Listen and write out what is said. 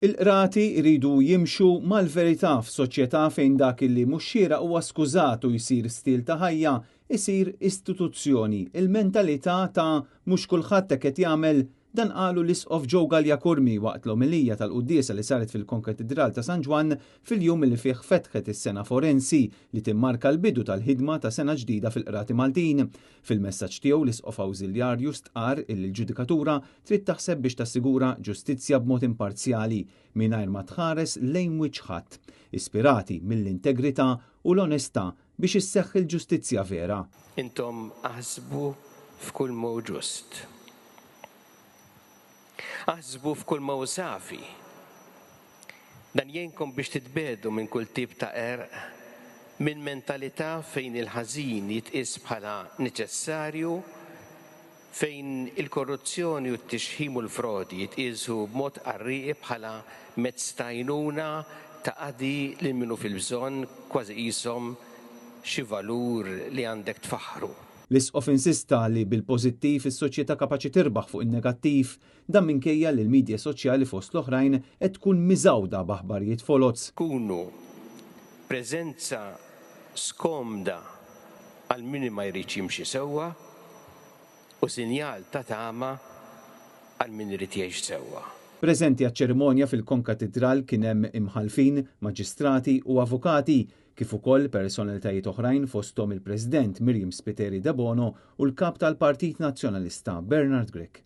Il-qrati jridu jimxu mal-verità f'soċjetà fejn dak li mhux xieraq huwa skużat u jsir stil ta' ħajja isir istituzzjoni. Il-mentalità ta' mhux kulħadd qed jagħmel dan qalu l-Isqof Joe Galjakurmi waqt l-omilija tal-quddiesa li saret fil-Konkatedral ta' San Ġwan fil-jum li fih fetħet is-sena forensi li timmarka l-bidu tal-ħidma ta' sena ġdida fil-qrati Maltin. Fil-messaġġ tiegħu l-Isqof Awżiljarju stqar illi l-ġudikatura trid taħseb biex tassigura ġustizzja b'mod imparzjali mingħajr ma tħares lejn wiċċ ħadd, ispirati mill-integrità u l-onestà biex isseħħ il-ġustizzja vera. Intom aħsbu f'kull mod ġust. Aħsbu f'kull mod safi. Dan jgħinkom biex titbedu minn kull tip ta' erq, minn mentalità fejn il-ħażin jitqies bħala neċessarju, fejn il-korruzzjoni u t-tixħim u l-frodi jitqisu b'mod qarrieq bħala mezz ta' għajnuna ta' qadi lil minnu fil-bżonn kważi qishom xi valur li għandek tfaħħru. L-Isqof insista li bil-pożittiv is-soċjetà kapaċi tirbaħ fuq in-negattiv dan minkejja li l-midja soċjali fost l-oħrajn qed tkun miżawda b'aħbarijiet foloz. Kunu preżenza skomda għal min ma jrid jimxi sewwa u sinjal ta' tama għal min irid jgħix sewwa. Preżenti għaċ-ċerimonja fil-Konkatedral kien hemm imħalfin, maġistrati u avukati kif ukoll personalitajiet oħrajn fosthom il-President Miriam Spiteri de Bono u l-Kap tal-Partit Nazzjonalista Bernard Grech.